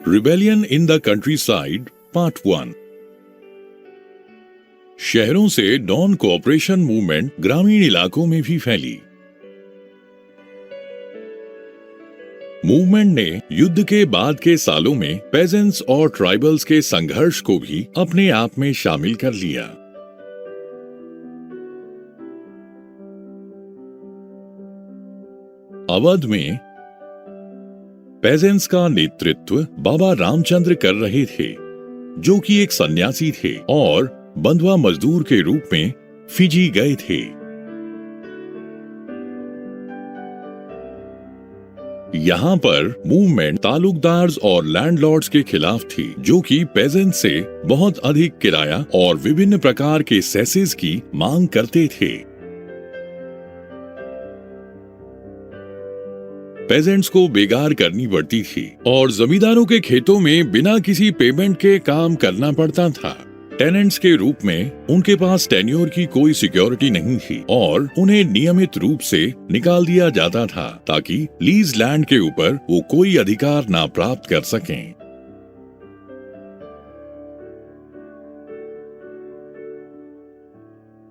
Rebellion in the countryside part 1। शहरों से non cooperation movement ग्रामीण इलाकों में भी फैली। मूवमेंट ने युद्ध के बाद के सालों में पेजेंट्स और ट्राइबल्स के संघर्ष को भी अपने आप में शामिल कर लिया। अवध में पेजेंट्स का नेतृत्व बाबा रामचंद्र कर रहे थे, जो कि एक सन्यासी थे और बंधुआ मजदूर के रूप में फिजी गए थे। यहाँ पर मूवमेंट तालुकदार्स और लैंडलॉर्ड्स के खिलाफ थी, जो कि पेजेंट से बहुत अधिक किराया और विभिन्न प्रकार के सेसेस की मांग करते थे। पेजेंट्स को बेगार करनी पड़ती थी और जमींदारों के खेतों में बिना किसी पेमेंट के काम करना पड़ता था। टेनेंट्स के रूप में उनके पास टेन्योर की कोई सिक्योरिटी नहीं थी और उन्हें नियमित रूप से निकाल दिया जाता था ताकि लीज लैंड के ऊपर वो कोई अधिकार ना प्राप्त कर सकें।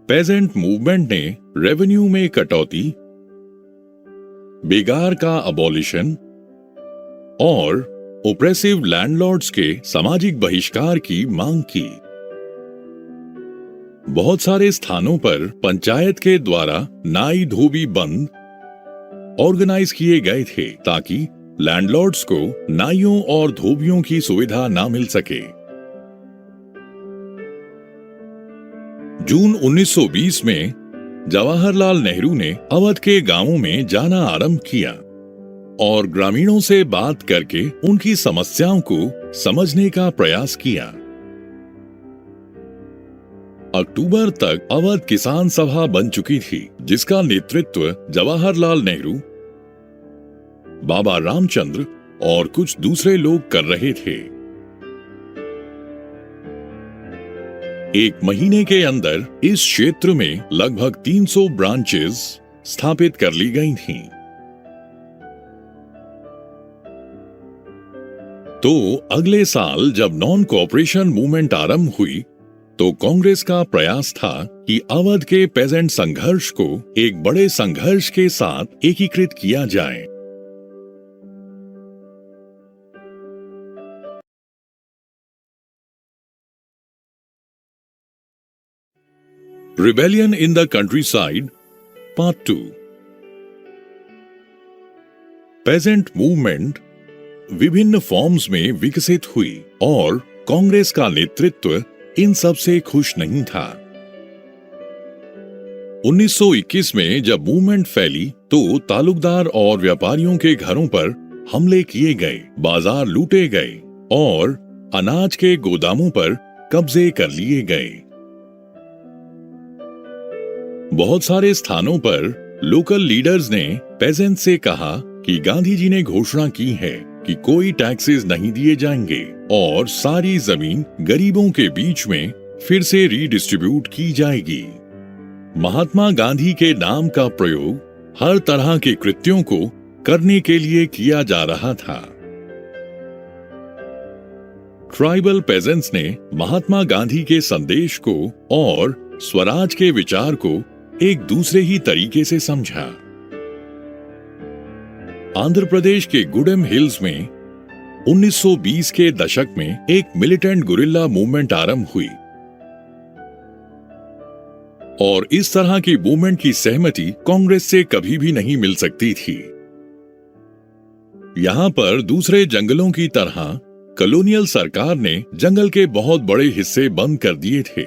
पेजेंट मूवमेंट ने रेवेन्यू में कटौती, बेगार का अबॉलिशन और ओप्रेसिव लैंडलॉर्ड्स के सामाजिक बहिष्कार की मांग की। बहुत सारे स्थानों पर पंचायत के द्वारा नाई धोबी बंद ऑर्गेनाइज किए गए थे ताकि लैंडलॉर्ड्स को नाइयों और धोबियों की सुविधा ना मिल सके। जून 1920 में जवाहरलाल नेहरू ने अवध के गांवों में जाना आरंभ किया और ग्रामीणों से बात करके उनकी समस्याओं को समझने का प्रयास किया। अक्टूबर तक अवध किसान सभा बन चुकी थी, जिसका नेतृत्व जवाहरलाल नेहरू, बाबा रामचंद्र और कुछ दूसरे लोग कर रहे थे। एक महीने के अंदर इस क्षेत्र में लगभग 300 ब्रांचेस स्थापित कर ली गई थीं। तो अगले साल जब नॉन कोऑपरेशन मूवमेंट आरंभ हुई तो कांग्रेस का प्रयास था कि अवध के पेजेंट संघर्ष को एक बड़े संघर्ष के साथ एकीकृत किया जाए। Rebellion in the countryside part 2। Peasant movement विभिन्न फॉर्म्स में विकसित हुई और कांग्रेस का नेतृत्व इन सब से खुश नहीं था। 1921 में जब मूवमेंट फैली तो तालुकदार और व्यापारियों के घरों पर हमले किए गए, बाजार लूटे गए और अनाज के गोदामों पर कब्जे कर लिए गए। बहुत सारे स्थानों पर लोकल लीडर्स ने पेजेंट से कहा कि गांधी जी ने घोषणा की है कि कोई टैक्सेस नहीं दिए जाएंगे और सारी जमीन गरीबों के बीच में फिर से रीडिस्ट्रीब्यूट की जाएगी। महात्मा गांधी के नाम का प्रयोग हर तरह के कृत्यों को करने के लिए किया जा रहा था। ट्राइबल पेजेंट्स ने महात्मा गांधी के संदेश को और स्वराज के विचार को एक दूसरे ही तरीके से समझा। आंध्र प्रदेश के गुडेम हिल्स में 1920 के दशक में एक मिलिटेंट गुरिल्ला मूवमेंट आरंभ हुई और इस तरह की मूवमेंट की सहमति कांग्रेस से कभी भी नहीं मिल सकती थी। यहां पर दूसरे जंगलों की तरह कॉलोनियल सरकार ने जंगल के बहुत बड़े हिस्से बंद कर दिए थे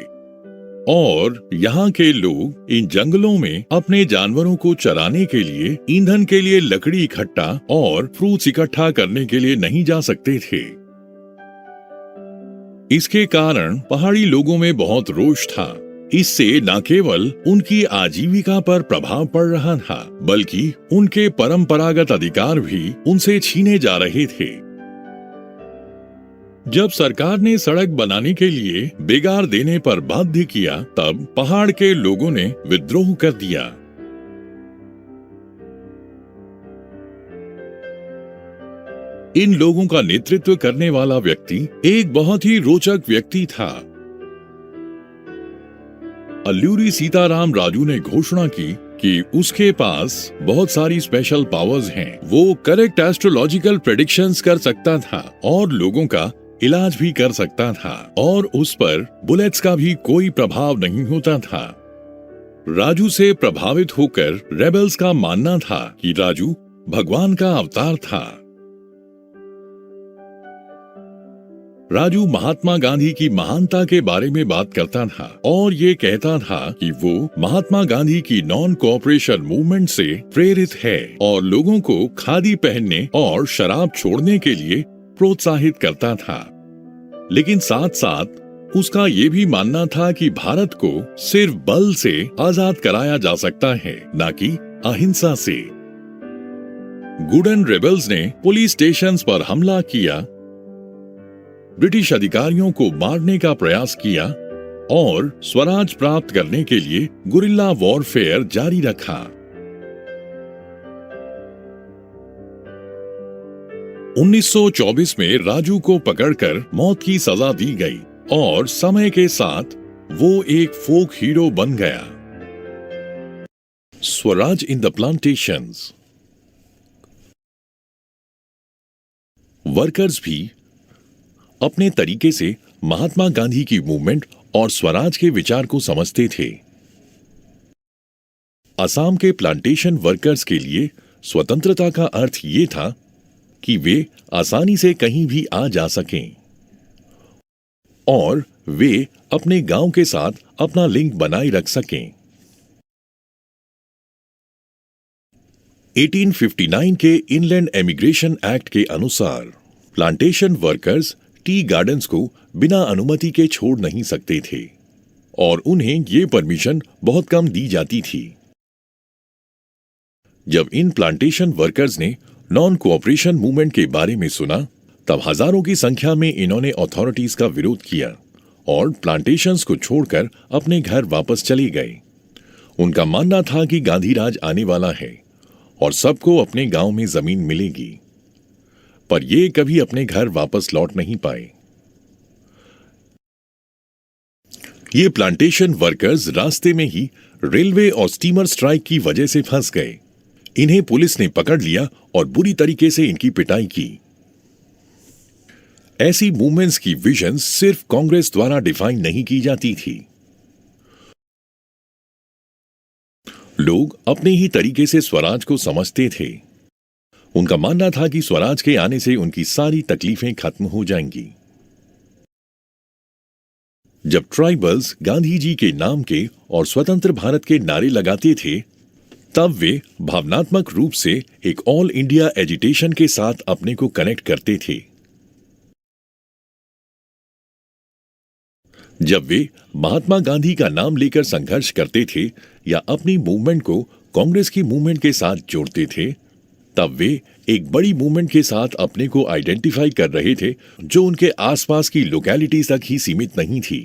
और यहाँ के लोग इन जंगलों में अपने जानवरों को चराने के लिए, ईंधन के लिए लकड़ी इकट्ठा और फ्रूट्स इकट्ठा करने के लिए नहीं जा सकते थे। इसके कारण पहाड़ी लोगों में बहुत रोष था। इससे न केवल उनकी आजीविका पर प्रभाव पड़ रहा था, बल्कि उनके परंपरागत अधिकार भी उनसे छीने जा रहे थे। जब सरकार ने सड़क बनाने के लिए बेगार देने पर बाध्य किया, तब पहाड़ के लोगों ने विद्रोह कर दिया। इन लोगों का नेतृत्व करने वाला व्यक्ति एक बहुत ही रोचक व्यक्ति था। अल्लूरी सीताराम राजू ने घोषणा की कि उसके पास बहुत सारी स्पेशल पावर्स हैं। वो करेक्ट एस्ट्रोलॉजिकल प्रेडिक्शंस कर सकता था और लोगों का इलाज भी कर सकता था, और उस पर बुलेट्स का भी कोई प्रभाव नहीं होता था। राजू से प्रभावित होकर रेबल्स का मानना था कि राजू भगवान का अवतार था। राजू महात्मा गांधी की महानता के बारे में बात करता था और ये कहता था कि वो महात्मा गांधी की नॉन कोऑपरेशन मूवमेंट से प्रेरित है और लोगों को खादी पहनने और शराब छोड़ने के लिए प्रोत्साहित करता था। लेकिन साथ साथ उसका ये भी मानना था कि भारत को सिर्फ बल से आजाद कराया जा सकता है, न कि अहिंसा से। गुडन रेबल्स ने पुलिस स्टेशंस पर हमला किया, ब्रिटिश अधिकारियों को मारने का प्रयास किया और स्वराज प्राप्त करने के लिए गुरिल्ला वॉरफेयर जारी रखा। 1924 में राजू को पकड़कर मौत की सजा दी गई और समय के साथ वो एक फोक हीरो बन गया। Swaraj in the plantations. Workers भी अपने तरीके से महात्मा गांधी की मूवमेंट और स्वराज के विचार को समझते थे। असम के प्लांटेशन वर्कर्स के लिए स्वतंत्रता का अर्थ ये था कि वे आसानी से कहीं भी आ जा सकें और वे अपने गांव के साथ अपना लिंक बनाए रख सकें। 1859 के इनलैंड एमिग्रेशन एक्ट के अनुसार प्लांटेशन वर्कर्स टी गार्डन्स को बिना अनुमति के छोड़ नहीं सकते थे और उन्हें ये परमिशन बहुत कम दी जाती थी। जब इन प्लांटेशन वर्कर्स ने नॉन कोऑपरेशन मूवमेंट के बारे में सुना, तब हजारों की संख्या में इन्होंने अथॉरिटीज का विरोध किया और प्लांटेशंस को छोड़कर अपने घर वापस चले गए। उनका मानना था कि गांधी राज आने वाला है और सबको अपने गांव में जमीन मिलेगी, पर ये कभी अपने घर वापस लौट नहीं पाए। ये प्लांटेशन वर्कर्स रास्ते में ही रेलवे और स्टीमर स्ट्राइक की वजह से फंस गए। इन्हें पुलिस ने पकड़ लिया और बुरी तरीके से इनकी पिटाई की। ऐसी मूवमेंट्स की विजन सिर्फ कांग्रेस द्वारा डिफाइन नहीं की जाती थी। लोग अपने ही तरीके से स्वराज को समझते थे। उनका मानना था कि स्वराज के आने से उनकी सारी तकलीफें खत्म हो जाएंगी। जब ट्राइबल्स गांधी जी के नाम के और स्वतंत्र भारत के नारे लगाते थे, तब वे भावनात्मक रूप से एक ऑल इंडिया एजिटेशन के साथ अपने को कनेक्ट करते थे। जब वे महात्मा गांधी का नाम लेकर संघर्ष करते थे या अपनी मूवमेंट को कांग्रेस की मूवमेंट के साथ जोड़ते थे, तब वे एक बड़ी मूवमेंट के साथ अपने को आइडेंटिफाई कर रहे थे जो उनके आसपास की लोकेलिटीज तक ही सीमित नहीं थी।